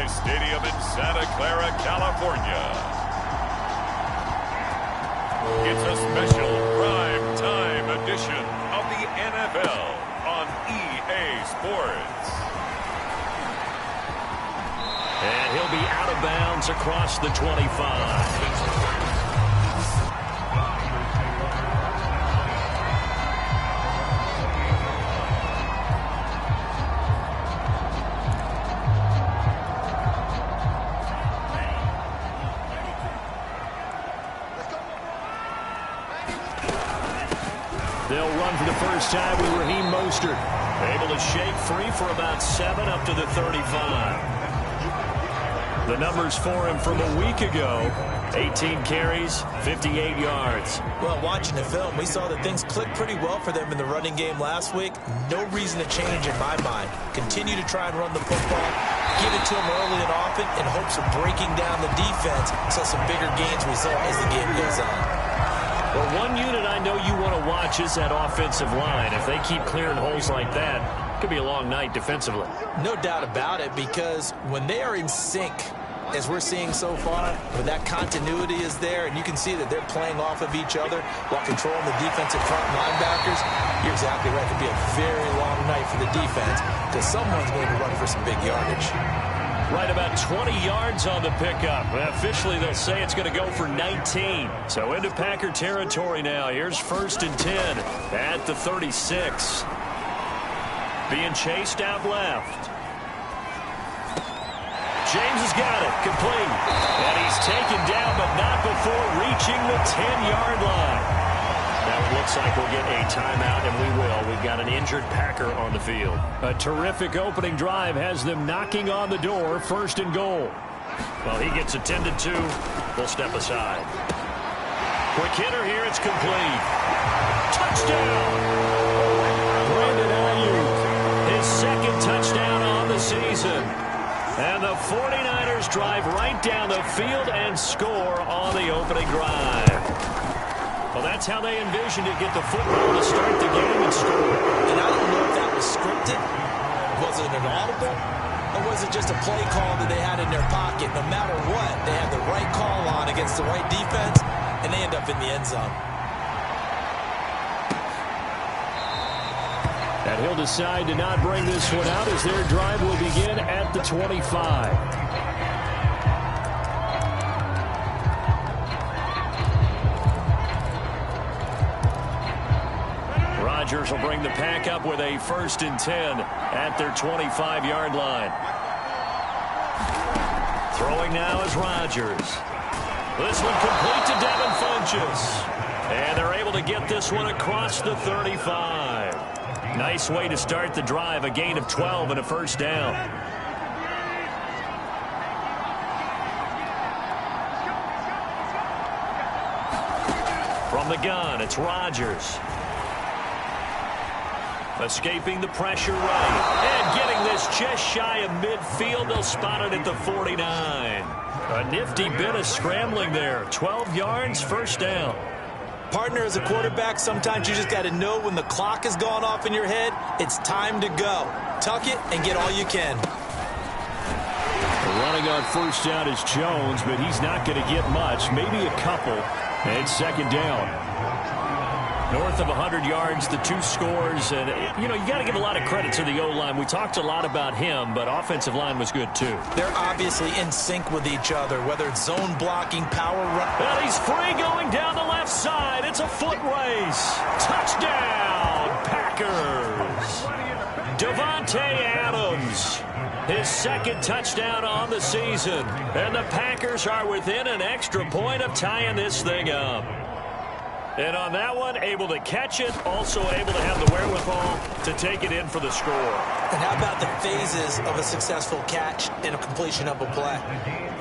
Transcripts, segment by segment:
SoFi Stadium in Santa Clara, California. It's a special prime time edition of the NFL on EA Sports. And he'll be out of bounds across the 25. They'll run for the first time with Raheem Mostert. Able to shake free for about 7 up to the 35. The numbers for him from a week ago: 18 carries, 58 yards. Well, watching the film, we saw that things clicked pretty well for them in the running game last week. No reason to change in my mind. Continue to try and run the football, give it to them early and often in hopes of breaking down the defense so some bigger gains result as the game goes on. Well, one unit I know you want to watch is that offensive line. If they keep clearing holes like that, it could be a long night defensively. No doubt about it, because when they are in sync, as we're seeing so far, when that continuity is there and you can see that they're playing off of each other while controlling the defensive front linebackers, you're exactly right. It could be a very long night for the defense because someone's going to run for some big yardage. Right about 20 yards on the pickup. Officially, they'll say it's going to go for 19. So into Packer territory now. Here's 1st and 10 at the 36. Being chased out left. James has got it. Complete. And he's taken down, but not before reaching the 10-yard line. Now it looks like we'll get a timeout, and we will. We've got an injured Packer on the field. A terrific opening drive has them knocking on the door. 1st and goal. Well, he gets attended to. We'll step aside. Quick hitter here. It's complete. Touchdown! Brandon Ayuk. His 2nd touchdown on the season. And the 49ers drive right down the field and score on the opening drive. Well, that's how they envisioned it. Get the football to start the game and score. And I don't know if that was scripted. Was it an audible? Or was it just a play call that they had in their pocket? No matter what, they had the right call on against the right defense, and they end up in the end zone. And he'll decide to not bring this one out as their drive will begin at the 25. Rodgers will bring the pack up with a 1st and 10 at their 25-yard line. Throwing now is Rodgers. This one complete to Devin Funchess. And they're able to get this one across the 35. Nice way to start the drive, a gain of 12 and a 1st down. From the gun, it's Rodgers. Escaping the pressure right. And getting this just shy of midfield. They'll spot it at the 49. A nifty bit of scrambling there. 12 yards, 1st down. Partner, as a quarterback, sometimes you just got to know when the clock has gone off in your head, it's time to go. Tuck it and get all you can. Running on 1st down is Jones, but he's not going to get much. Maybe a couple. And 2nd down. North of 100 yards, the 2 scores. And, you know, you got to give a lot of credit to the O-line. We talked a lot about him, but offensive line was good, too. They're obviously in sync with each other, whether it's zone blocking, power run. Well, he's free going down the left side. It's a foot race. Touchdown, Packers. Davante Adams. His 2nd touchdown on the season. And the Packers are within an extra point of tying this thing up. And on that one, able to catch it, also able to have the wherewithal to take it in for the score. And how about the phases of a successful catch and a completion of a play?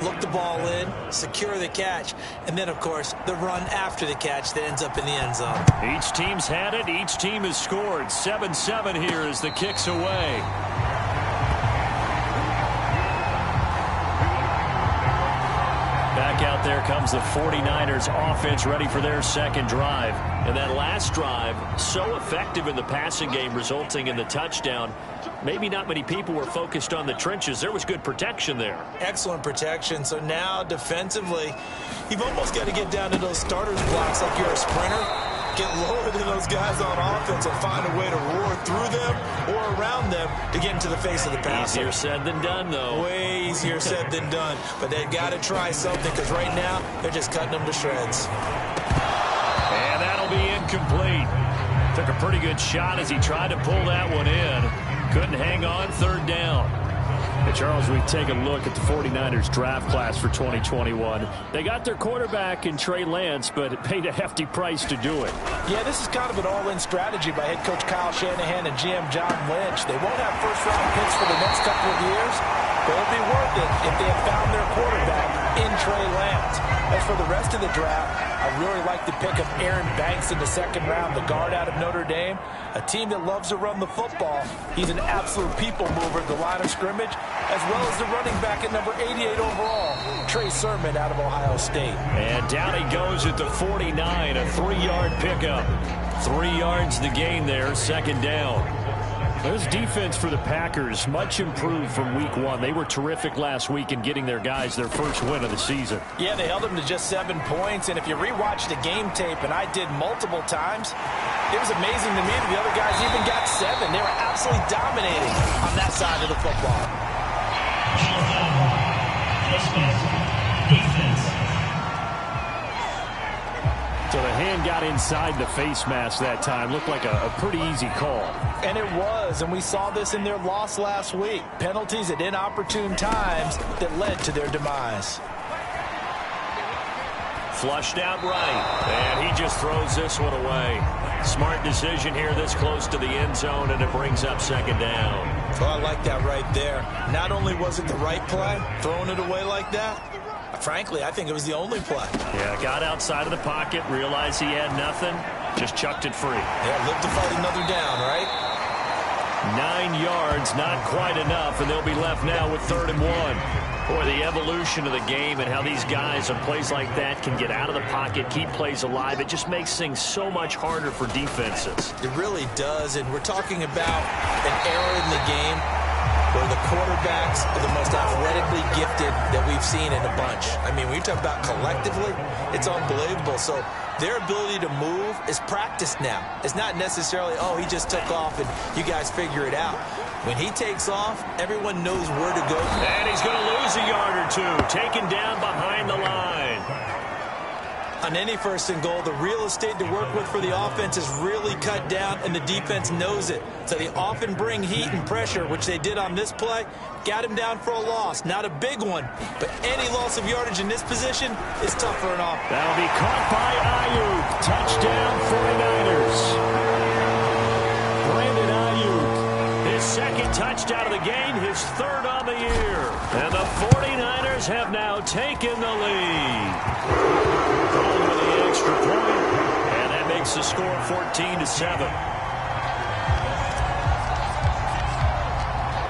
Look the ball in, secure the catch, and then, of course, the run after the catch that ends up in the end zone. Each team's had it. Each team has scored. 7-7 here as the kick's away. Back out there comes the 49ers offense ready for their second drive. And that last drive, so effective in the passing game, resulting in the touchdown. Maybe not many people were focused on the trenches. There was good protection there. Excellent protection. So now defensively, you've almost got to get down to those starters blocks like you're a sprinter. Get lower than those guys on offense and find a way to roar through them or around them to get into the face of the passer. Easier said than done, though. Way easier said than done. But they've got to try something because right now they're just cutting them to shreds. And that'll be incomplete. Took a pretty good shot as he tried to pull that one in. Couldn't hang on, third down. And Charles, we take a look at the 49ers draft class for 2021. They got their quarterback in Trey Lance, but it paid a hefty price to do it. Yeah, this is kind of an all-in strategy by head coach Kyle Shanahan and GM John Lynch. They won't have first-round picks for the next couple of years, but it'll be worth it if they have found their quarterback in Trey Lance. As for the rest of the draft, I really like the pick of Aaron Banks in the second round, the guard out of Notre Dame, a team that loves to run the football. He's an absolute people mover at the line of scrimmage, as well as the running back at number 88 overall, Trey Sermon out of Ohio State. And down he goes at the 49, a 3-yard pickup. 3 yards the gain there, second down. There's defense for the Packers, much improved from week 1. They were terrific last week in getting their guys their first win of the season. Yeah, they held them to just 7 points, and if you rewatch the game tape, and I did multiple times, it was amazing to me that the other guys even got 7. They were absolutely dominating on that side of the football. So the hand got inside the face mask that time. Looked like a pretty easy call. And it was, and we saw this in their loss last week. Penalties at inopportune times that led to their demise. Flushed out right, and he just throws this one away. Smart decision here this close to the end zone, and it brings up second down. Oh, I like that right there. Not only was it the right play, throwing it away like that, frankly, I think it was the only play. Yeah, got outside of the pocket, realized he had nothing, just chucked it free. Yeah, live to fight another down, right? 9 yards, not quite enough, and they'll be left now with 3rd and 1. Boy, the evolution of the game and how these guys on plays like that can get out of the pocket, keep plays alive, it just makes things so much harder for defenses. It really does, and we're talking about an era in the game where the quarterbacks are the most athletically gifted that we've seen in a bunch. I mean, when you talk about collectively, it's unbelievable. So their ability to move is practiced now. It's not necessarily, oh, he just took off and you guys figure it out. When he takes off, everyone knows where to go. And he's going to lose a yard or two, taken down behind the line. On any 1st and goal, the real estate to work with for the offense is really cut down, and the defense knows it. So they often bring heat and pressure, which they did on this play. Got him down for a loss. Not a big one, but any loss of yardage in this position is tough for an offense. That'll be caught by Ayuk. Touchdown 49ers. Brandon Ayuk, his 2nd touchdown of the game, his 3rd on the year. And the 49ers have now taken the lead. Going with the extra point, and that makes the score 14-7.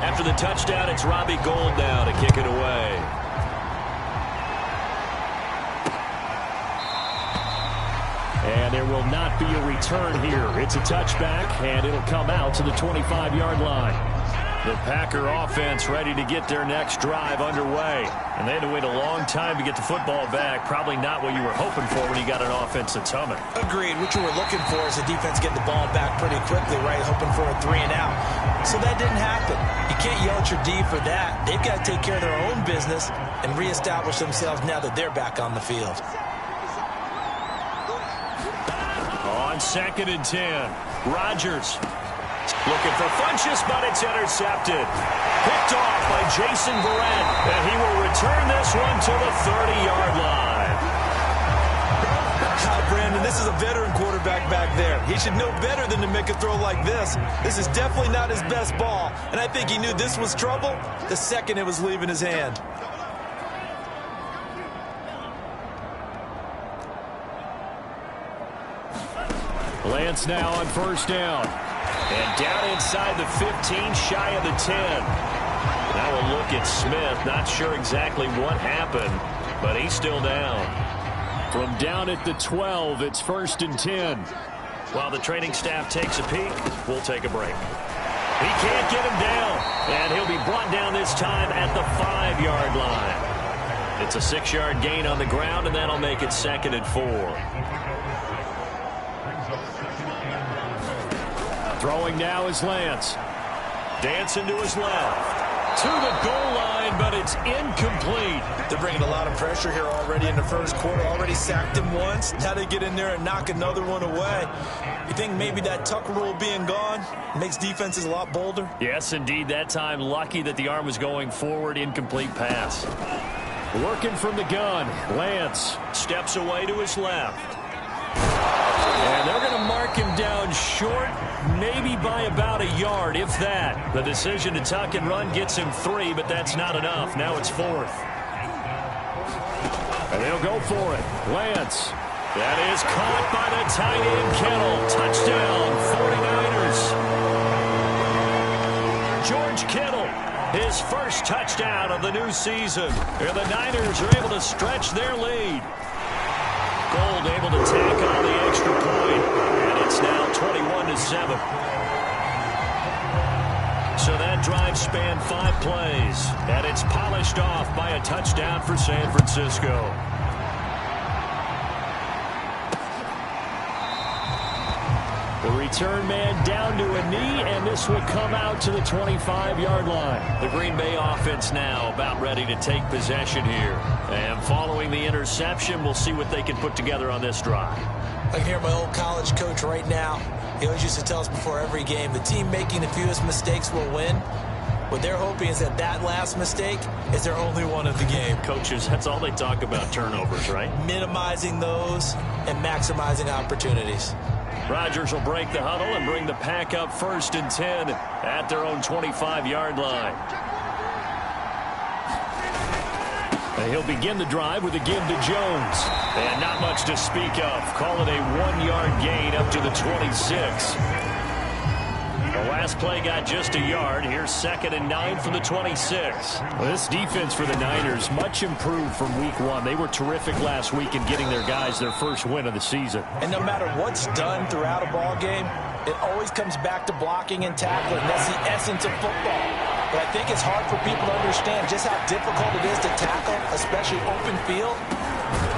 After the touchdown, it's Robbie Gould now to kick it away. And there will not be a return here. It's a touchback, and it'll come out to the 25-yard line. The Packer offense ready to get their next drive underway. And they had to wait a long time to get the football back. Probably not what you were hoping for when you got an offense that's humming. Agreed. What you were looking for is the defense getting the ball back pretty quickly, right? Hoping for a 3-and-out. So that didn't happen. You can't yell at your D for that. They've got to take care of their own business and reestablish themselves now that they're back on the field. On 2nd and 10, Rodgers looking for Funchess, but it's intercepted. Picked off by Jason Verrett, and he will return this one to the 30-yard line. Brandon, this is a veteran quarterback back there. He should know better than to make a throw like this. This is definitely not his best ball, and I think he knew this was trouble the second it was leaving his hand. Lance now on 1st down. And down inside the 15, shy of the 10. Now we'll look at Smith. Not sure exactly what happened. but he's still down. From down at the 12, it's 1st and 10. While the training staff takes a peek, we'll take a break. He can't get him down, and he'll be brought down this time at the 5-yard line. It's a 6-yard gain on the ground, and that'll make it 2nd and 4. Throwing now is Lance. Dancing to his left. To the goal line, but it's incomplete. They're bringing a lot of pressure here already in the first quarter. Already sacked him once. Now they get in there and knock another one away. You think maybe that Tucker rule being gone makes defenses a lot bolder? Yes, indeed. That time, lucky that the arm was going forward. Incomplete pass. Working from the gun. Lance steps away to his left. And they're going to mark him down short, maybe by about a yard, if that. The decision to tuck and run gets him 3, but that's not enough. Now it's 4th. And they'll go for it. Lance. That is caught by the tight end, Kittle. Touchdown, 49ers. George Kittle, his first touchdown of the new season. And the Niners are able to stretch their lead. Gold able to tack on the extra point, and it's now 21-7. So that drive spanned 5 plays, and it's polished off by a touchdown for San Francisco. The return man down to a knee, and this will come out to the 25-yard line. The Green Bay offense now about ready to take possession here. And following the interception, we'll see what they can put together on this drive. I can hear my old college coach right now. He always used to tell us before every game, the team making the fewest mistakes will win. What they're hoping is that last mistake is their only one of the game. Coaches, that's all they talk about, turnovers, right? Minimizing those and maximizing opportunities. Rodgers will break the huddle and bring the pack up 1st and 10 at their own 25-yard line. And he'll begin the drive with a give to Jones. And not much to speak of. Call it a 1-yard gain up to the 26. The last play got just a yard. Here's 2nd and 9 from the 26. Well, this defense for the Niners much improved from week 1. They were terrific last week in getting their guys their first win of the season. And no matter what's done throughout a ball game, it always comes back to blocking and tackling. That's the essence of football. But I think it's hard for people to understand just how difficult it is to tackle, especially open field.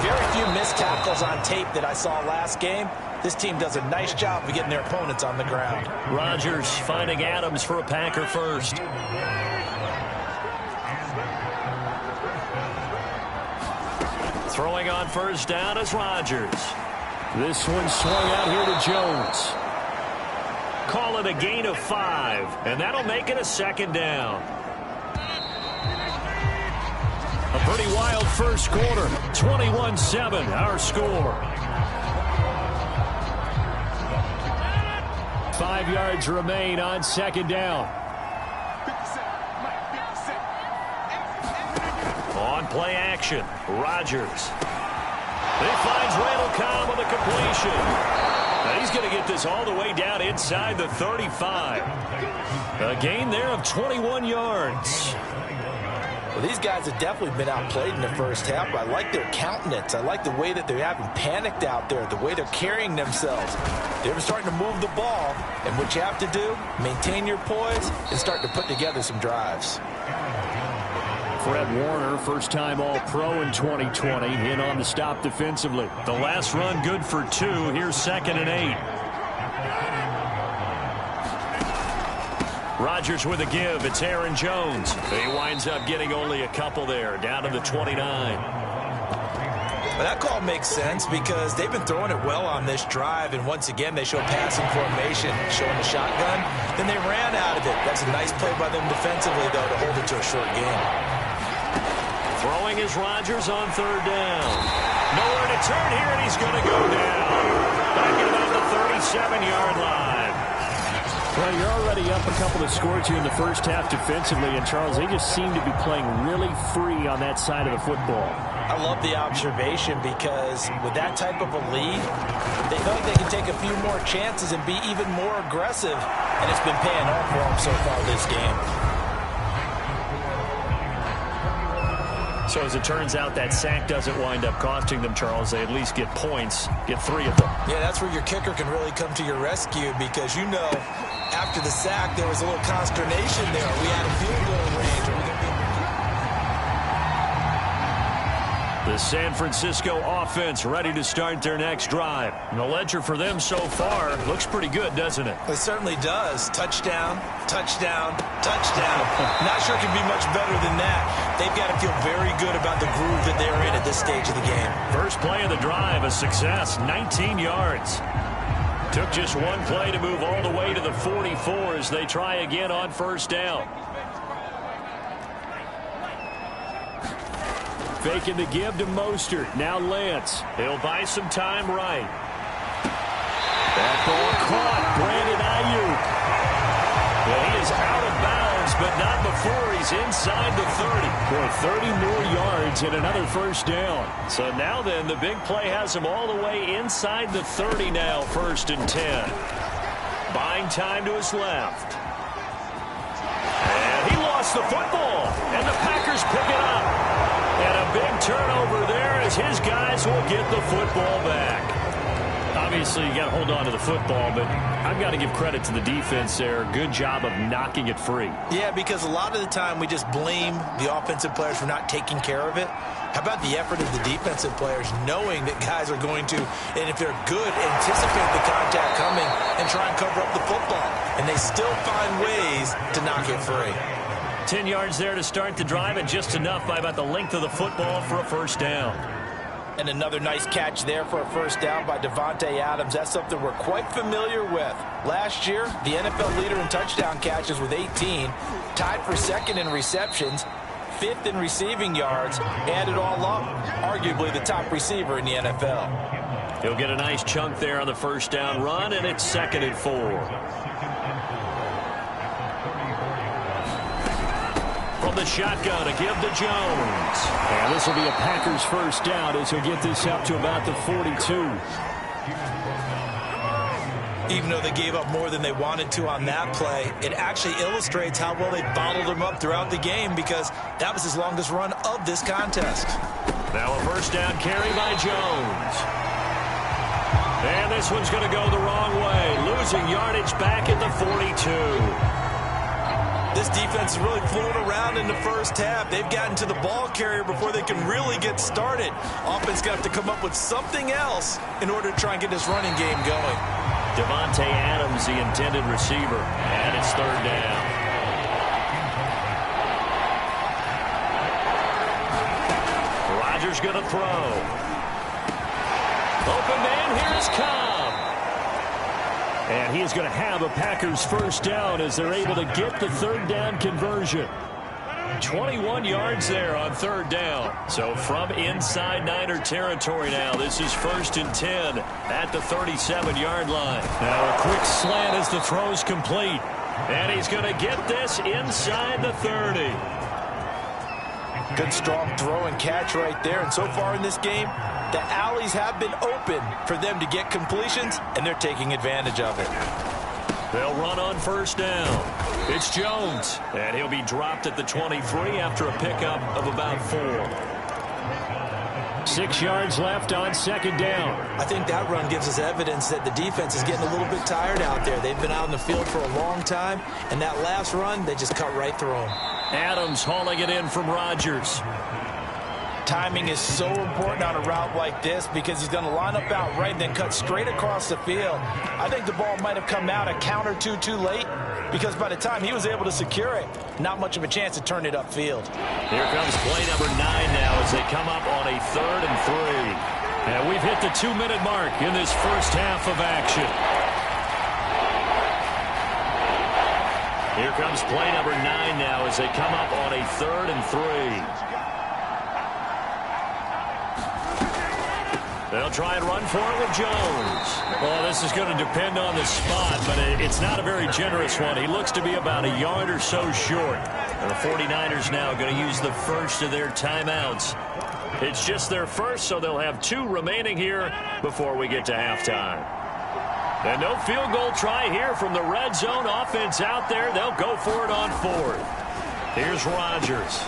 Very few missed tackles on tape that I saw last game. This team does a nice job of getting their opponents on the ground. Rodgers finding Adams for a Packer first. Throwing on first down is Rodgers. This one swung out here to Jones. Call it a gain of 5, and that'll make it a 2nd down. A pretty wild first quarter. 21-7, our score. 5 yards remain on 2nd down. On play action, Rodgers. He finds Randall Cobb on the completion. Now he's going to get this all the way down inside the 35. A gain there of 21 yards. Well, these guys have definitely been outplayed in the first half, but I like their countenance. I like the way that they haven't panicked out there, the way they're carrying themselves. They're starting to move the ball, and what you have to do, maintain your poise and start to put together some drives. Fred Warner, first-time All-Pro in 2020, in on the stop defensively. The last run good for 2. Here's 2nd and 8. Rodgers with a give. It's Aaron Jones. He winds up getting only a couple there, down to the 29. Well, that call makes sense because they've been throwing it well on this drive, and once again they show passing formation, showing the shotgun. Then they ran out of it. That's a nice play by them defensively, though, to hold it to a short game. Throwing is Rodgers on 3rd down. Nowhere to turn here, and he's going to go down. Back at about the 37-yard line. Well, you're already up a couple of scores here in the first half defensively, and Charles, they just seem to be playing really free on that side of the football. I love the observation because with that type of a lead, they feel like they can take a few more chances and be even more aggressive, and it's been paying off for them so far this game. So as it turns out, that sack doesn't wind up costing them, Charles. They at least get points, get 3 of them. Yeah, that's where your kicker can really come to your rescue because, you know, after the sack, there was a little consternation there. We had a field goal range. Are we going to be able The San Francisco offense ready to start their next drive. And the ledger for them so far looks pretty good, doesn't it? It certainly does. Touchdown, touchdown, touchdown. Not sure it can be much better than that. They've got to feel very good about the groove that they're in at this stage of the game. First play of the drive, a success, 19 yards. Took just one play to move all the way to the 44 as they try again on first down. Faking the give to Mostert. Now Lance. He'll buy some time right. That ball caught. Brandon Ayuk. Well, he is out of bounds, but not before he's inside the 30. Boy, 30 more yards and another first down. So now then, the big play has him all the way inside the 30 now, 1st and 10. Buying time to his left. And he lost the football, and the Packers pick it up. And a big turnover there as his guys will get the football back. Obviously, you got to hold on to the football, but I've got to give credit to the defense there. Good job of knocking it free. Yeah, because a lot of the time we just blame the offensive players for not taking care of it. How about the effort of the defensive players knowing that guys are going to, and if they're good, anticipate the contact coming and try and cover up the football. And they still find ways to knock it free. 10 yards there to start the drive, and just enough by about the length of the football for a first down. And another nice catch there for a first down by Davante Adams. That's something we're quite familiar with. Last year, the NFL leader in touchdown catches with 18, tied for 2nd in receptions, 5th in receiving yards, add it all up, arguably the top receiver in the NFL. He'll get a nice chunk there on the first down run, and it's 2nd and 4. From the shotgun to give to Jones. And this will be a Packers first down as he'll get this up to about the 42. Even though they gave up more than they wanted to on that play, it actually illustrates how well they bottled him up throughout the game because that was his longest run of this contest. Now a first down carry by Jones. And this one's going to go the wrong way. Losing yardage back at the 42. This defense is really flown around in the first half. They've gotten to the ball carrier before they can really get started. Offense got to come up with something else in order to try and get this running game going. Davante Adams, the intended receiver, and it's 3rd down. Rodgers going to throw. Open man, here is Cobb. And he is going to have a Packers first down as they're able to get the 3rd down conversion. 21 yards there on 3rd down. So from inside Niner territory now, this is 1st and 10 at the 37-yard line. Now a quick slant as the throw's complete. And he's going to get this inside the 30. Good strong throw and catch right there. And so far in this game, the alleys have been open for them to get completions, and they're taking advantage of it. They'll run on first down. It's Jones, and he'll be dropped at the 23 after a pickup of about 4. 6 yards left on 2nd down. I think that run gives us evidence that the defense is getting a little bit tired out there. They've been out in the field for a long time, and that last run, they just cut right through them. Adams hauling it in from Rodgers. Timing is so important on a route like this because he's going to line up out right and then cut straight across the field. I think the ball might have come out a count or two too late because by the time he was able to secure it, not much of a chance to turn it upfield. Here comes play number 9 now as they come up on a 3rd and 3. And we've hit the 2-minute mark in this first half of action. Here comes play number 9 now as they come up on a 3rd and 3. They'll try and run for it with Jones. Well, this is going to depend on the spot, but it's not a very generous one. He looks to be about a yard or so short. And the 49ers now going to use the first of their timeouts. It's just their first, so they'll have 2 remaining here before we get to halftime. And no field goal try here from the red zone offense out there. They'll go for it on 4th. Here's Rodgers.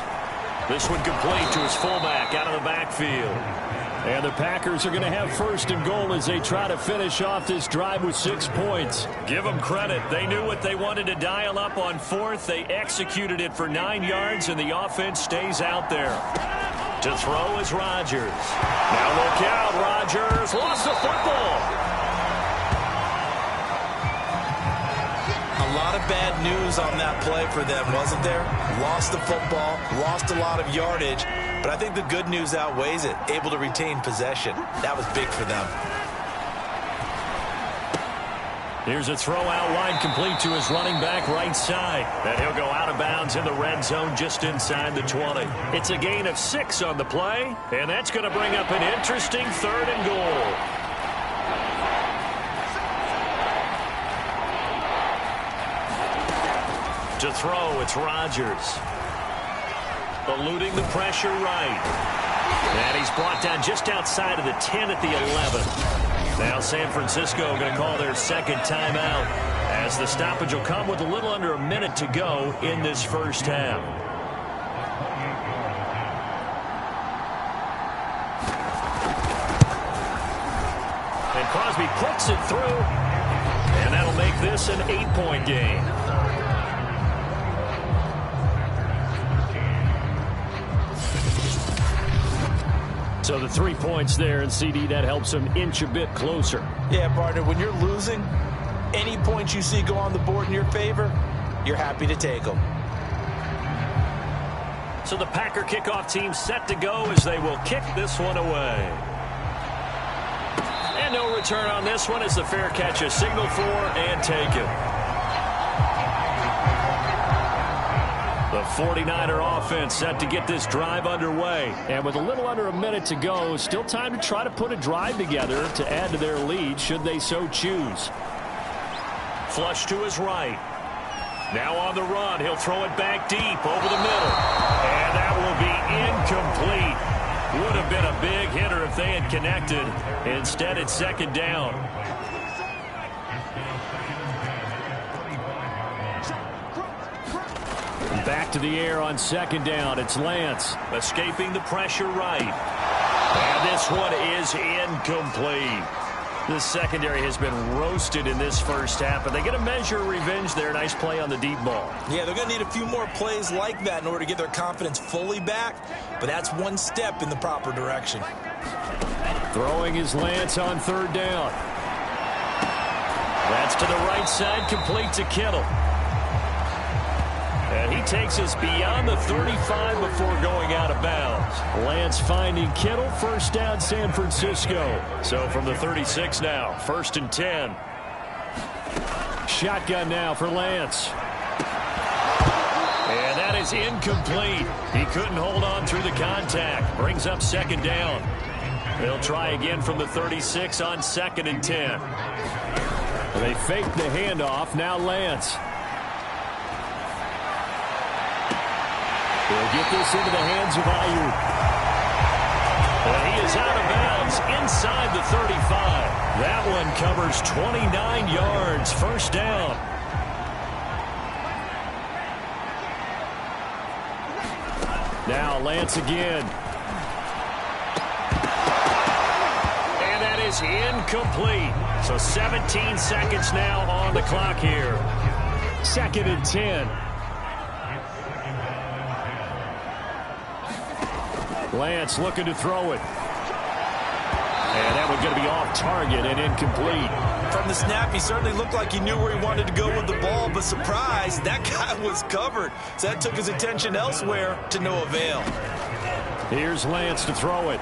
This one complete to his fullback out of the backfield. And the Packers are going to have first and goal as they try to finish off this drive with 6 points. Give them credit. They knew what they wanted to dial up on fourth. They executed it for 9 yards, and the offense stays out there. To throw is Rodgers. Now look out, Rodgers. Lost the football. A lot of bad news on that play for them, wasn't there? Lost the football, lost a lot of yardage, but I think the good news outweighs it. Able to retain possession. That was big for them. Here's a throw out wide, complete to his running back right side. And he'll go out of bounds in the red zone just inside the 20. It's a gain of 6 on the play, and that's going to bring up an interesting third and goal. To throw, it's Rodgers. Eluding the pressure right. And he's brought down just outside of the 10 at the 11. Now San Francisco going to call their second timeout as the stoppage will come with a little under a minute to go in this first half. And Crosby puts it through, and that'll make this an 8-point game. So the 3 points there, and CD, that helps them inch a bit closer. Yeah, partner, when you're losing, any points you see go on the board in your favor, you're happy to take them. So the Packer kickoff team set to go as they will kick this one away. And no return on this one as the fair catch is signaled for and taken. The 49er offense set to get this drive underway. And with a little under a minute to go, still time to try to put a drive together to add to their lead should they so choose. Flush to his right. Now on the run, he'll throw it back deep over the middle. And that will be incomplete. Would have been a big hitter if they had connected. Instead, it's second down. Back to the air on second down. It's Lance. Escaping the pressure right. And this one is incomplete. The secondary has been roasted in this first half, but they get a measure of revenge there. Nice play on the deep ball. Yeah, they're going to need a few more plays like that in order to get their confidence fully back, but that's one step in the proper direction. Throwing is Lance on third down. That's to the right side, complete to Kittle. And he takes us beyond the 35 before going out of bounds. Lance finding Kittle, first down San Francisco. So from the 36 now, first and 10. Shotgun now for Lance. And that is incomplete. He couldn't hold on through the contact. Brings up second down. They'll try again from the 36 on second and 10. They faked the handoff. Now Lance. They'll get this into the hands of Ayuk. And he is out of bounds inside the 35. That one covers 29 yards. First down. Now Lance again. And that is incomplete. So 17 seconds now on the clock here. Second and 10. Lance looking to throw it. And that one's going to be off target and incomplete. From the snap, he certainly looked like he knew where he wanted to go with the ball, but surprise, that guy was covered. So that took his attention elsewhere to no avail. Here's Lance to throw it.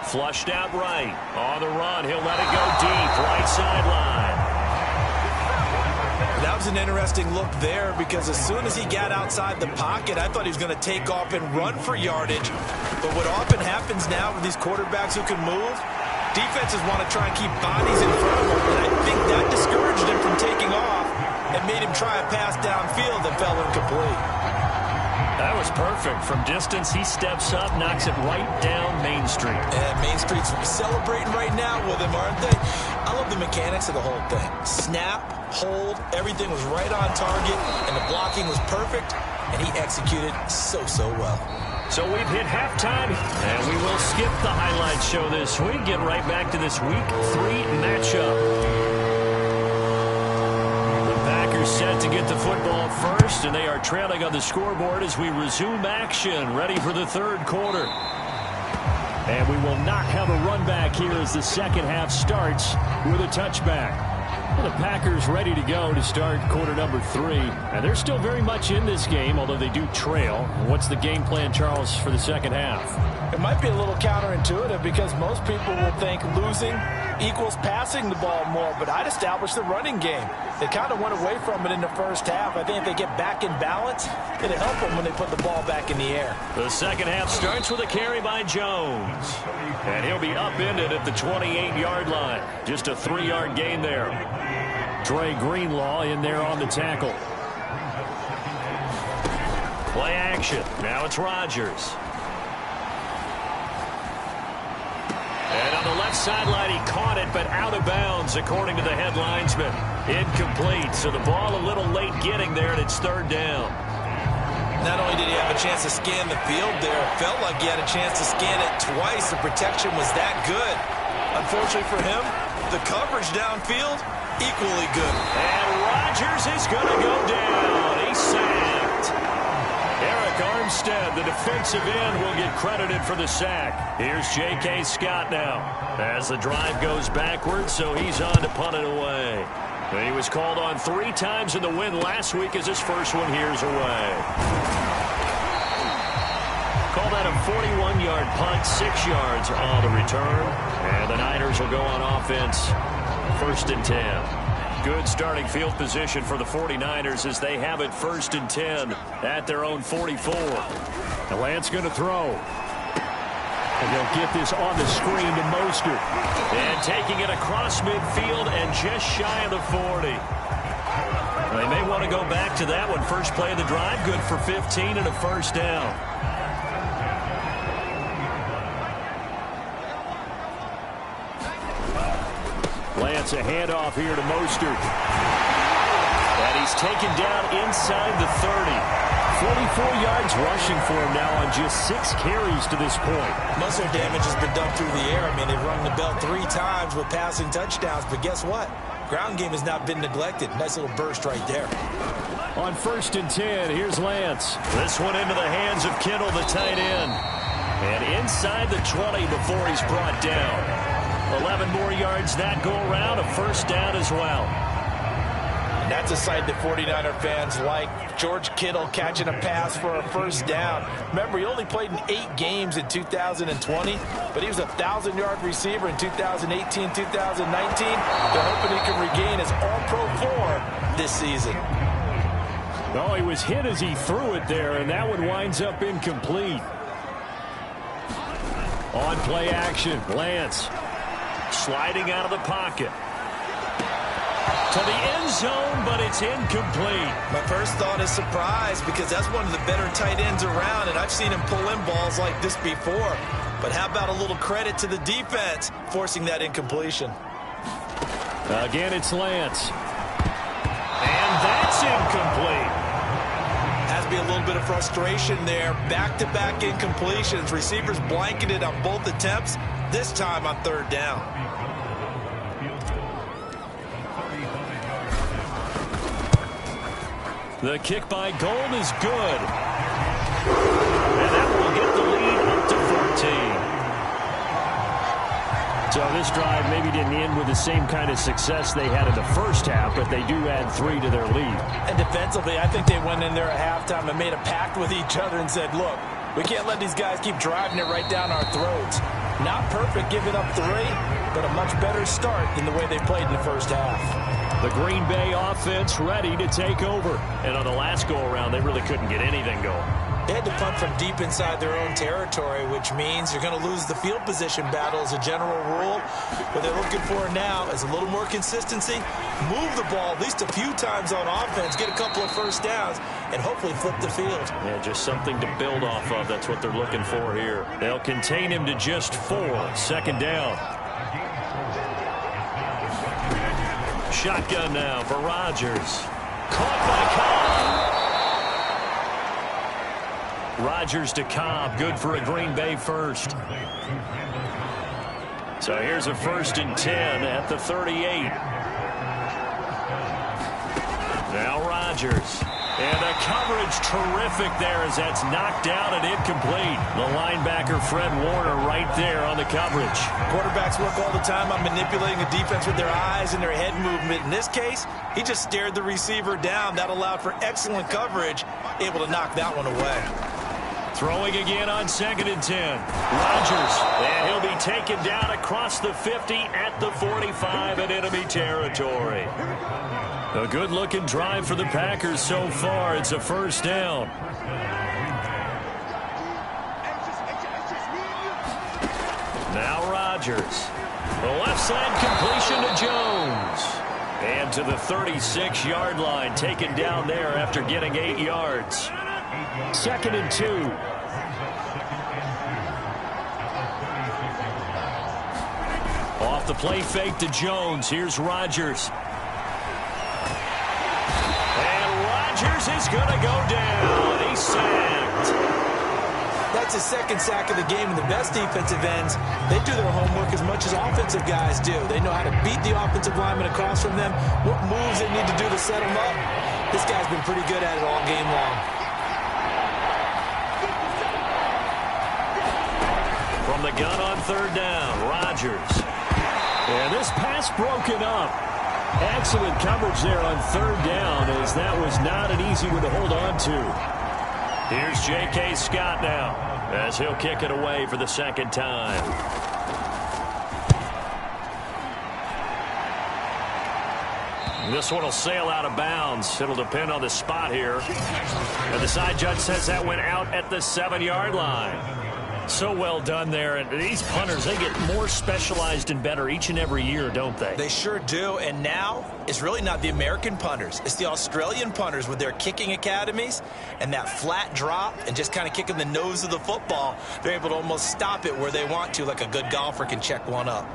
Flushed out right. On the run, he'll let it go deep. Right sideline. That was an interesting look there because as soon as he got outside the pocket, I thought he was going to take off and run for yardage. But what often happens now with these quarterbacks who can move, defenses want to try and keep bodies in front of them. And I think that discouraged him from taking off and made him try a pass downfield that fell incomplete. That was perfect. From distance, he steps up, knocks it right down Main Street. And Main Street's celebrating right now with him, aren't they? I love the mechanics of the whole thing. Snap, hold, everything was right on target, and the blocking was perfect, and he executed so well. So we've hit halftime, and we will skip the highlight show this week. Get right back to this Week 3 matchup. Set to get the football first, and they are trailing on the scoreboard as we resume action, ready for the third quarter. And we will not have a run back here as the second half starts with a touchback. Well, the Packers ready to go to start quarter number 3. And they're still very much in this game, although they do trail. What's the game plan, Charles, for the second half? It might be a little counterintuitive because most people will think losing equals passing the ball more, but I'd establish the running game. They kind of went away from it in the first half. I think if they get back in balance, it'll help them when they put the ball back in the air. The second half starts with a carry by Jones. And he'll be upended at the 28-yard line. Just a 3-yard gain there. Dre Greenlaw in there on the tackle. Play action. Now it's Rodgers. And on the left sideline, he caught it, but out of bounds, according to the head linesman. Incomplete, so the ball a little late getting there, and it's third down. Not only did he have a chance to scan the field there, it felt like he had a chance to scan it twice. The protection was that good. Unfortunately for him, the coverage downfield, equally good. And Rodgers is going to go down. He's sacked. Eric Armstead, the defensive end, will get credited for the sack. Here's J.K. Scott now as the drive goes backwards, so he's on to punt it away. And he was called on 3 times in the win last week as his first one here's away. Call that a 41-yard punt, 6 yards on the return. And the Niners will go on offense, 1st and 10. Good starting field position for the 49ers as they have it 1st and 10 at their own 44. And Lance going to throw. And they'll get this on the screen to Mostert. And taking it across midfield and just shy of the 40. They may want to go back to that one. First play of the drive, good for 15 and a first down. Lance, a handoff here to Mostert. And he's taken down inside the 30. 44 yards rushing for him now on just 6 carries to this point. Muscle damage has been done through the air. I mean, they've rung the bell 3 times with passing touchdowns, but guess what? Ground game has not been neglected. Nice little burst right there. On 1st and 10, here's Lance. This one into the hands of Kittle, the tight end. And inside the 20 before he's brought down. 11 more yards that go around, a first down as well. And that's a sight that 49er fans like. George Kittle catching a pass for a first down. Remember, he only played in 8 games in 2020, but he was a 1,000-yard receiver in 2018, 2019. They're hoping he can regain his all-pro form this season. No, he was hit as he threw it there, and that one winds up incomplete. On play action, Lance. Sliding out of the pocket. To the end zone, but it's incomplete. My first thought is surprise because that's one of the better tight ends around, and I've seen him pull in balls like this before. But how about a little credit to the defense forcing that incompletion? Again, it's Lance. And that's incomplete. Has to be a little bit of frustration there. Back-to-back incompletions. Receivers blanketed on both attempts, this time on 3rd down. The kick by Gold is good. And that will get the lead up to 14. So this drive maybe didn't end with the same kind of success they had in the first half, but they do add 3 to their lead. And defensively, I think they went in there at halftime and made a pact with each other and said, look, we can't let these guys keep driving it right down our throats. Not perfect giving up 3, but a much better start than the way they played in the first half. The Green Bay offense ready to take over. And on the last go-around, they really couldn't get anything going. They had to punt from deep inside their own territory, which means you're going to lose the field position battle as a general rule. What they're looking for now is a little more consistency, move the ball at least a few times on offense, get a couple of first downs, and hopefully flip the field. Yeah, just something to build off of. That's what they're looking for here. They'll contain him to just 4. Second down. Shotgun now for Rodgers. Caught by Cobb. Rodgers to Cobb. Good for a Green Bay first. So here's a 1st and 10 at the 38. Now Rodgers. And the coverage terrific there as that's knocked down and incomplete. The linebacker Fred Warner right there on the coverage. Quarterbacks work all the time on manipulating the defense with their eyes and their head movement. In this case, he just stared the receiver down. That allowed for excellent coverage, able to knock that one away. Throwing again on 2nd and 10. Rodgers, and he'll be taken down across the 50 at the 45 in enemy territory. A good-looking drive for the Packers so far. It's a 1st down. Now Rodgers. The left side completion to Jones. And to the 36-yard line, taken down there after getting 8 yards. 2nd and 2. Off the play fake to Jones. Here's Rodgers. Rodgers is going to go down. He's sacked. That's his 2nd sack of the game, and the best defensive ends, they do their homework as much as offensive guys do. They know how to beat the offensive lineman across from them, what moves they need to do to set them up. This guy's been pretty good at it all game long. From the gun on 3rd down, Rodgers. And this pass broken up. Excellent coverage there on 3rd down, as that was not an easy one to hold on to. Here's J.K. Scott now, as he'll kick it away for the 2nd time. This one will sail out of bounds. It'll depend on the spot here. And the side judge says that went out at the 7-yard line. So well done there. And these punters, they get more specialized and better each and every year, don't they? They sure do. And now it's really not the American punters. It's the Australian punters with their kicking academies and that flat drop and just kind of kicking the nose of the football. They're able to almost stop it where they want to, like a good golfer can check one up.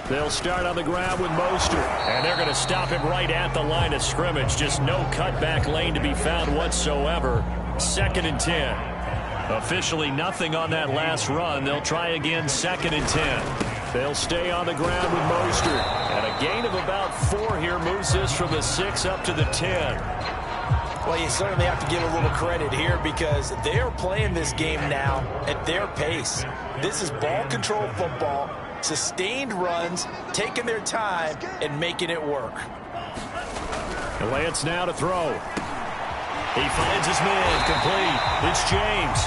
They'll start on the ground with Mostert, and they're going to stop him right at the line of scrimmage. Just no cutback lane to be found whatsoever. 2nd and 10. Officially nothing on that last run. They'll try again 2nd and 10. They'll stay on the ground with Mostert. And a gain of about 4 here moves this from the 6 up to the 10. Well, you certainly have to give a little credit here because they are playing this game now at their pace. This is ball control football. Sustained runs, taking their time, and making it work. And Lance now to throw. He finds his man, complete. It's James.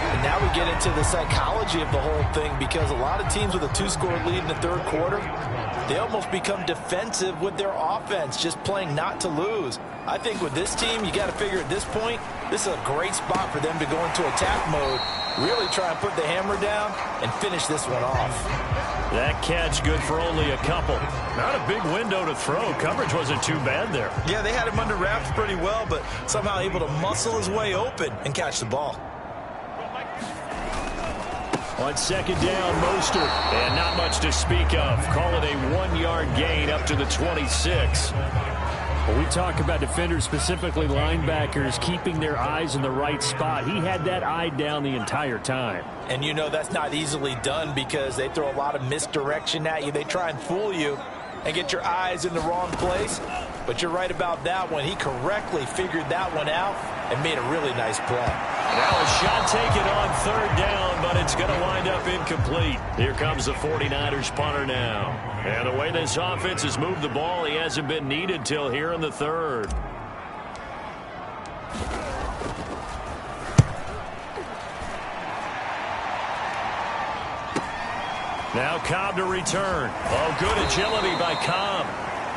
And now we get into the psychology of the whole thing because a lot of teams with a 2-score lead in the 3rd quarter, they almost become defensive with their offense, just playing not to lose. I think with this team, you got to figure at this point, this is a great spot for them to go into attack mode, really try and put the hammer down and finish this one off. That catch good for only a couple. Not a big window to throw. Coverage wasn't too bad there. Yeah, they had him under wraps pretty well, but somehow able to muscle his way open and catch the ball. On 2nd down, Mostert. And not much to speak of. Call it a 1-yard gain up to the 26. When we talk about defenders, specifically linebackers, keeping their eyes in the right spot, he had that eye down the entire time. And you know that's not easily done because they throw a lot of misdirection at you. They try and fool you and get your eyes in the wrong place. But you're right about that one. He correctly figured that one out and made a really nice play. Now a shot taken on 3rd down, but it's going to wind up incomplete. Here comes the 49ers punter now. And the way this offense has moved the ball, he hasn't been needed till here in the 3rd. Now Cobb to return. Oh, good agility by Cobb.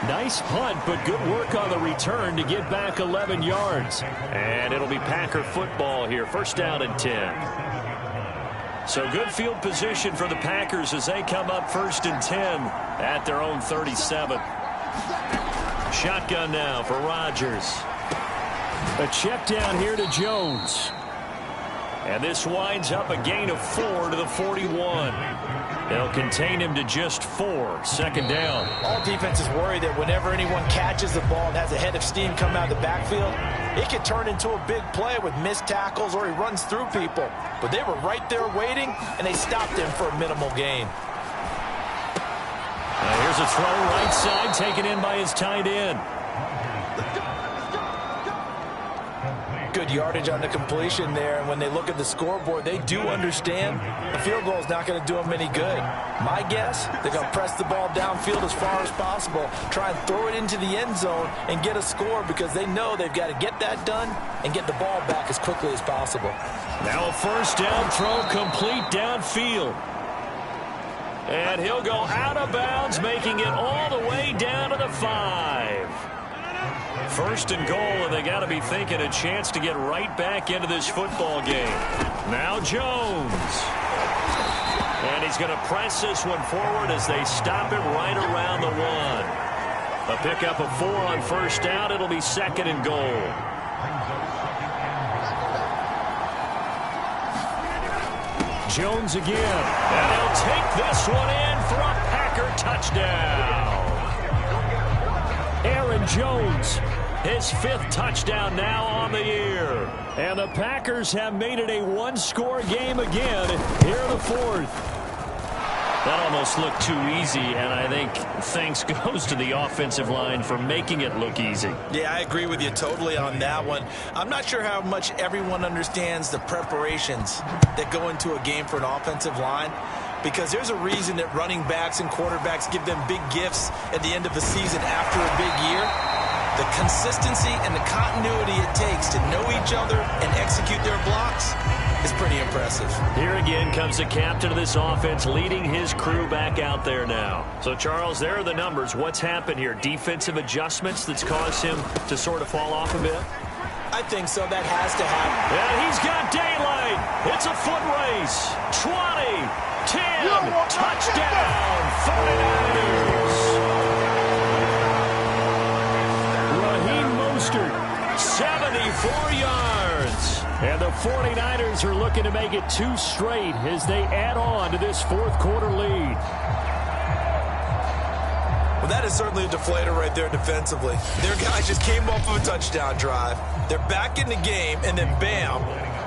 Nice punt, but good work on the return to get back 11 yards. And it'll be Packer football here. First down and 10. So good field position for the Packers as they come up 1st and 10 at their own 37. Shotgun now for Rodgers. A check down here to Jones. And this winds up a gain of 4 to the 41. They'll contain him to just 4. Second down. All defenses worry that whenever anyone catches the ball and has a head of steam come out of the backfield, it could turn into a big play with missed tackles or he runs through people. But they were right there waiting, and they stopped him for a minimal gain. Here's a throw right side taken in by his tight end. Good yardage on the completion there, and when they look at the scoreboard, they do understand the field goal is not going to do them any good. My guess, they're going to press the ball downfield as far as possible, try and throw it into the end zone and get a score because they know they've got to get that done and get the ball back as quickly as possible. Now a first down throw complete downfield. And he'll go out of bounds, making it all the way down to the 5. First and goal, and they got to be thinking a chance to get right back into this football game. Now Jones. And he's going to press this one forward as they stop it right around the 1. A pickup of 4 on first down. It'll be second and goal. Jones again. And he'll take this one in for a Packer touchdown. Aaron Jones, his 5th touchdown now on the year. And the Packers have made it a one-score game again here in the 4th. That almost looked too easy, and I think thanks goes to the offensive line for making it look easy. Yeah, I agree with you totally on that one. I'm not sure how much everyone understands the preparations that go into a game for an offensive line, because there's a reason that running backs and quarterbacks give them big gifts at the end of the season after a big year. The consistency and the continuity it takes to know each other and execute their blocks is pretty impressive. Here again comes the captain of this offense leading his crew back out there now. So, Charles, there are the numbers. What's happened here? Defensive adjustments that's caused him to sort of fall off a bit? I think so. That has to happen. And he's got daylight. It's a foot race. 20, 10, touchdown, 49ers. Raheem Mostert, 74 yards. And the 49ers are looking to make it 2 straight as they add on to this 4th quarter lead. Well, that is certainly a deflator right there defensively. Their guys just came off of a touchdown drive. They're back in the game, and then bam,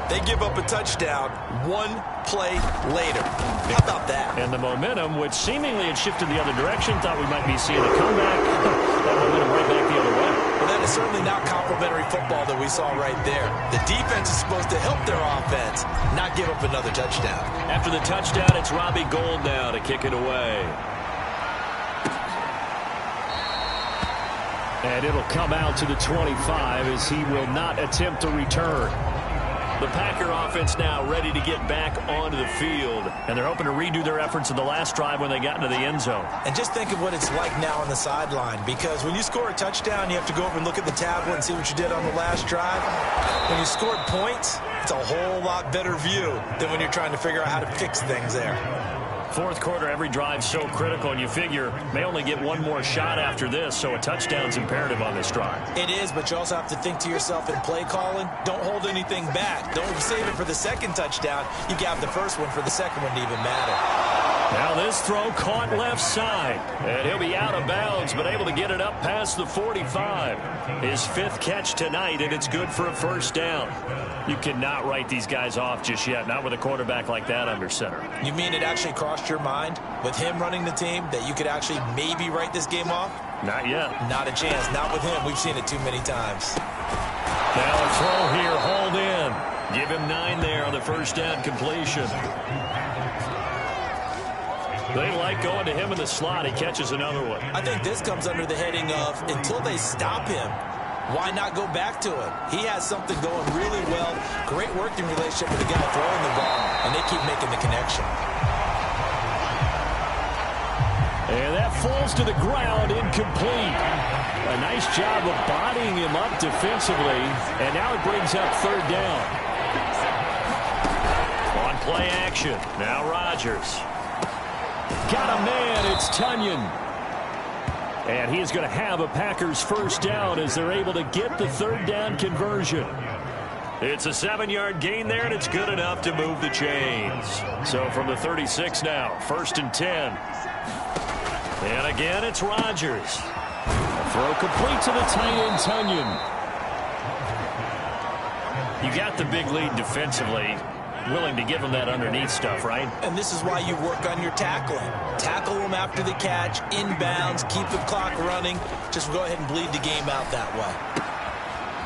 they give up a touchdown 1 play later. How about that? And the momentum, which seemingly had shifted the other direction, thought we might be seeing a comeback. That momentum right back the other way. Well, that is certainly not complimentary football that we saw right there. The defense is supposed to help their offense, not give up another touchdown. After the touchdown, it's Robbie Gould now to kick it away. And it'll come out to the 25 as he will not attempt to return. The Packer offense now ready to get back onto the field. And they're hoping to redo their efforts in the last drive when they got into the end zone. And just think of what it's like now on the sideline. Because when you score a touchdown, you have to go over and look at the tablet and see what you did on the last drive. When you scored points, it's a whole lot better view than when you're trying to figure out how to fix things there. 4th quarter, every drive so critical, and you figure may only get one more shot after this, so a touchdown's imperative on this drive. It is, but you also have to think to yourself in play calling, don't hold anything back. Don't save it for the second touchdown. You got the first one for the second one to even matter. Now this throw caught left side, and he'll be out of bounds, but able to get it up past the 45. His 5th catch tonight, and it's good for a first down. You cannot write these guys off just yet, not with a quarterback like that under center. You mean it actually crossed your mind with him running the team that you could actually maybe write this game off? Not yet. Not a chance. Not with him. We've seen it too many times. Now a throw here, hauled in. Give him 9 there on the first down completion. They like going to him in the slot. He catches another one. I think this comes under the heading of until they stop him, why not go back to it? He has something going really well. Great working relationship with the guy throwing the ball, and they keep making the connection. And that falls to the ground, incomplete. A nice job of bodying him up defensively, and now it brings up third down. On play action, now Rodgers. Got a man, it's Tonyan. And he's going to have a Packers first down as they're able to get the third down conversion. It's a 7-yard gain there, and it's good enough to move the chains. So from the 36 now, 1st and 10. And again, it's Rodgers. Throw complete to the tight end, Tonyan. You got the big lead defensively. Willing to give him that underneath stuff, right? And this is why you work on your tackling. Tackle him after the catch, inbounds, keep the clock running. Just go ahead and bleed the game out that way.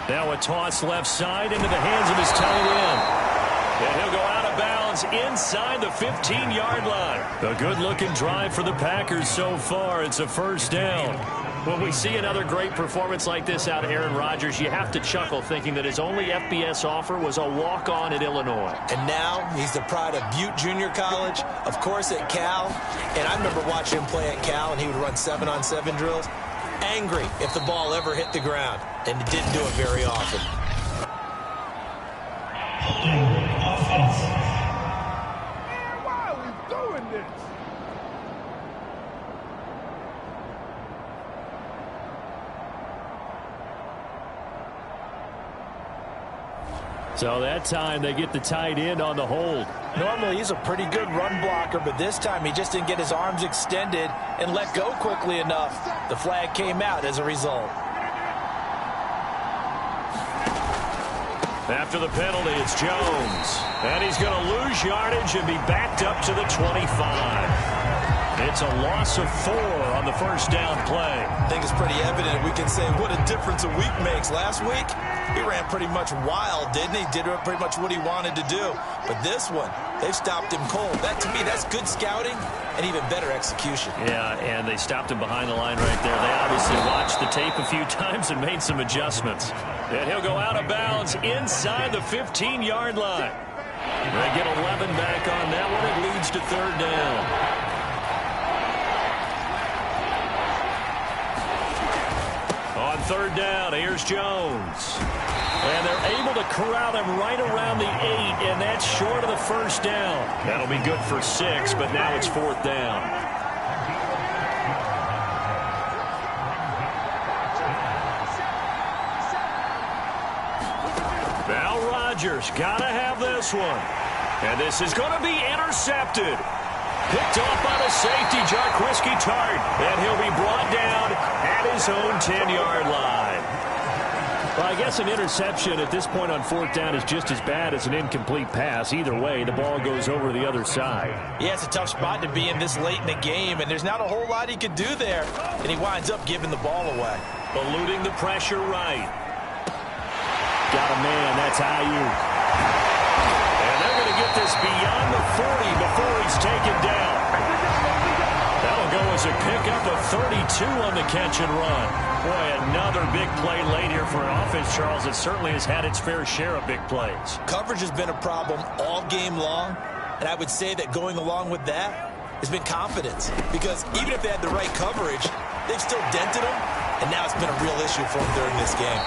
Now a toss left side into the hands of his tight end. And he'll go out of bounds inside the 15-yard line. A good-looking drive for the Packers so far. It's a first down. When we see another great performance like this out of Aaron Rodgers, you have to chuckle thinking that his only FBS offer was a walk-on at Illinois. And now he's the pride of Butte Junior College, of course at Cal. And I remember watching him play at Cal, and he would run 7-on-7 drills. Angry if the ball ever hit the ground, and he didn't do it very often. Why are we doing this? So that time they get the tight end on the hold. Normally he's a pretty good run blocker, but this time he just didn't get his arms extended and let go quickly enough. The flag came out as a result. After the penalty, it's Jones. And he's going to lose yardage and be backed up to the 25. It's a loss of 4 on the first down play. I think it's pretty evident. We can say what a difference a week makes. Last week, he ran pretty much wild, didn't he? Did pretty much what he wanted to do. But this one, they've stopped him cold. That, to me, that's good scouting and even better execution. Yeah, and they stopped him behind the line right there. They obviously watched the tape a few times and made some adjustments. And he'll go out of bounds inside the 15-yard line. They get 11 back on that one. It leads to third down. On third down, here's Jones. And they're able to corral him right around the 8, and that's short of the first down. That'll be good for 6, but now it's 4th down. Now Rodgers got to have this one. And this is going to be intercepted. Picked off by the safety, Jarquiski Tart. And he'll be brought down at his own 10-yard line. Well, I guess an interception at this point on 4th down is just as bad as an incomplete pass. Either way, the ball goes over the other side. Yeah, it's a tough spot to be in this late in the game, and there's not a whole lot he could do there. And he winds up giving the ball away. Eluding the pressure right. Got a man, that's Ayuk. And they're going to get this beyond the 40 before he's taken down. That'll go as a pickup of 32 on the catch and run. Boy, another big play late here for an offense, Charles, that certainly has had its fair share of big plays. Coverage has been a problem all game long, and I would say that going along with that has been confidence. Because even if they had the right coverage, they've still dented them, and now it's been a real issue for them during this game.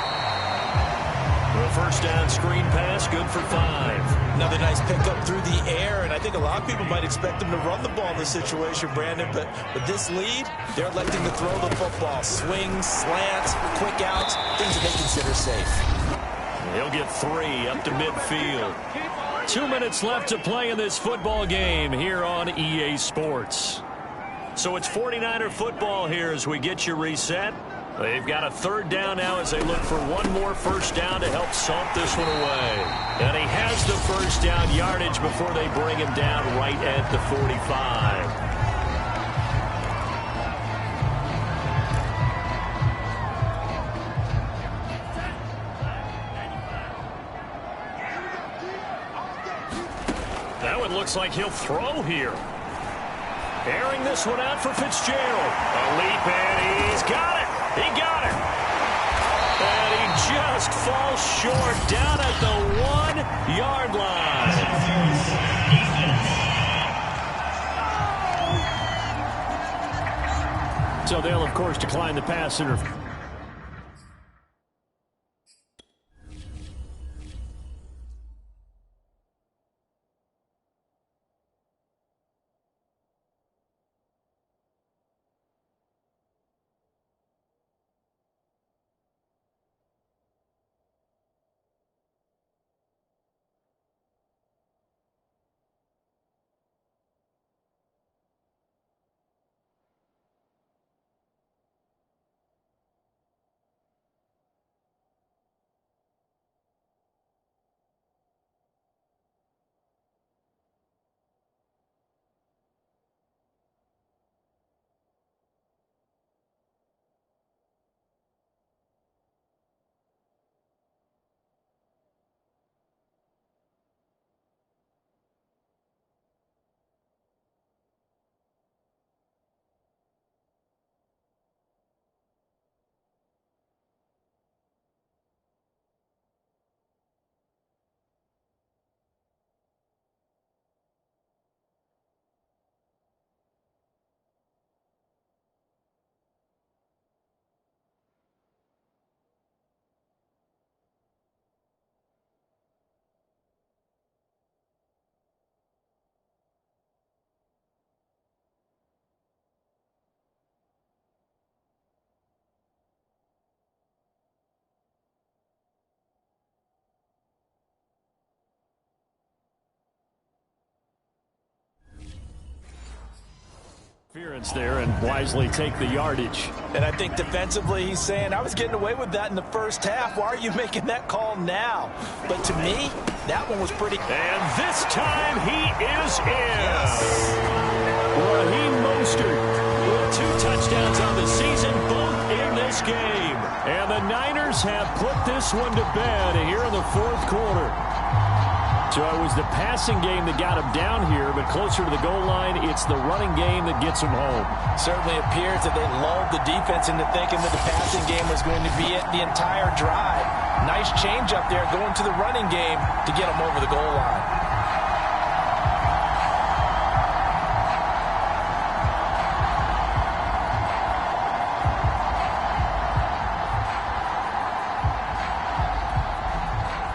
A first down screen pass, good for 5. Another nice pickup through the air, and I think a lot of people might expect them to run the ball in this situation, Brandon, but with this lead, they're electing to throw the football. Swings, slants, quick outs, things that they consider safe. He'll get 3 up to midfield. 2 minutes left to play in this football game here on EA Sports. So it's 49er football here as we get you reset. They've got a third down now as they look for one more first down to help salt this one away. And he has the first down yardage before they bring him down right at the 45. That one looks like he'll throw here. Airing this one out for Fitzgerald. A leap, and he's got it. He got it. And he just falls short down at the 1-yard line. So they'll, of course, decline the pass interference. Interference there and wisely take the yardage. And I think defensively he's saying, I was getting away with that in the first half. Why are you making that call now? But to me, that one was pretty. And this time he is in. Yes. Raheem Mostert with 2 touchdowns on the season, both in this game. And the Niners have put this one to bed here in the 4th quarter. So it was the passing game that got him down here, but closer to the goal line, it's the running game that gets him home. Certainly appears that they lulled the defense into thinking that the passing game was going to be it the entire drive. Nice change up there going to the running game to get him over the goal line.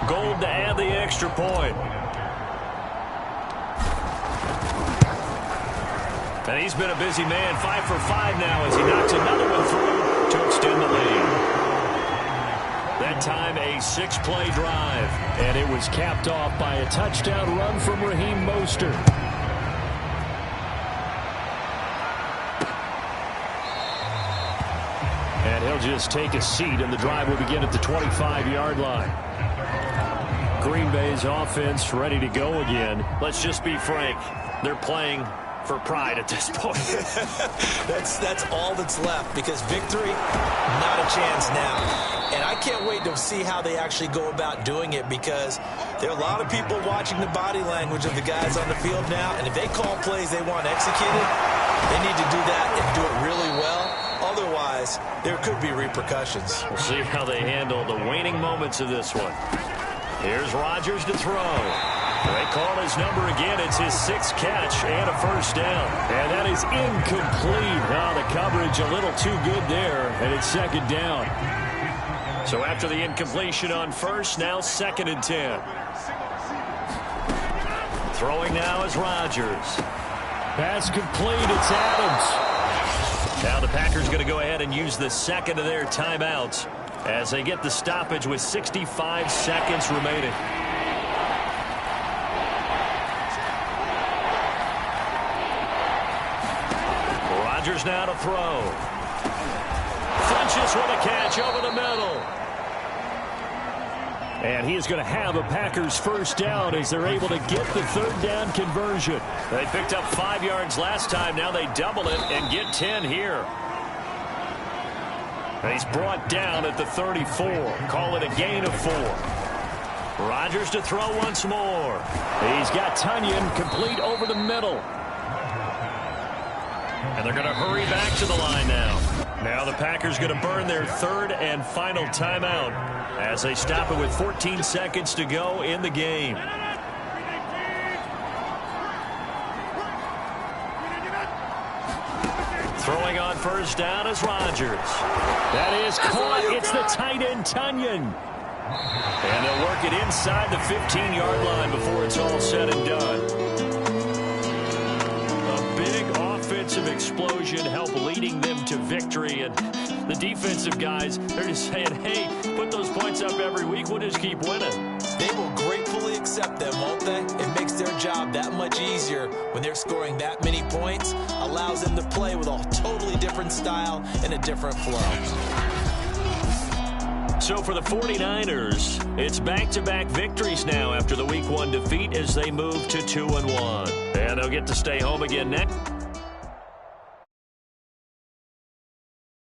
Gold to add the extra point. And he's been a busy man, 5 for 5 now as he knocks another one through to extend the lead. That time a 6-play drive, and it was capped off by a touchdown run from Raheem Mostert. And he'll just take a seat, and the drive will begin at the 25-yard line. Green Bay's offense ready to go again. Let's just be frank. They're playing for pride at this point. That's all that's left, because victory, not a chance now. And I can't wait to see how they actually go about doing it, because there are a lot of people watching the body language of the guys on the field now, and if they call plays they want executed, they need to do that and do it really well. Otherwise, there could be repercussions. We'll see how they handle the waning moments of this one. Here's Rodgers to throw. They call his number again. It's his 6th catch and a first down. And that is incomplete. Now the coverage a little too good there, and it's 2nd down. So after the incompletion on first, now 2nd and 10. Throwing now is Rodgers. Pass complete. It's Adams. Now the Packers going to go ahead and use the 2nd of their timeouts as they get the stoppage with 65 seconds remaining. Rodgers now to throw. Funches with a catch over the middle. And he is going to have a Packers first down as they're able to get the 3rd down conversion. They picked up 5 yards last time. Now they double it and get 10 here. And he's brought down at the 34. Call it a gain of 4. Rodgers to throw once more. He's got Tonyan complete over the middle. And they're going to hurry back to the line now. Now the Packers going to burn their 3rd and final timeout as they stop it with 14 seconds to go in the game. Throwing on first down is Rodgers. That is caught. It's the tight end, Tunyon. And they'll work it inside the 15-yard line before it's all said and done. A big offensive explosion helped leading them to victory. And the defensive guys, they're just saying, hey, put those points up every week. We'll just keep winning. They will gratefully accept them, won't they? It makes their job that much easier when they're scoring that many points. Allows them to play with a totally different style and a different flow. So for the 49ers, it's back-to-back victories now after the Week 1 defeat as they move to 2-1. And they'll get to stay home again next.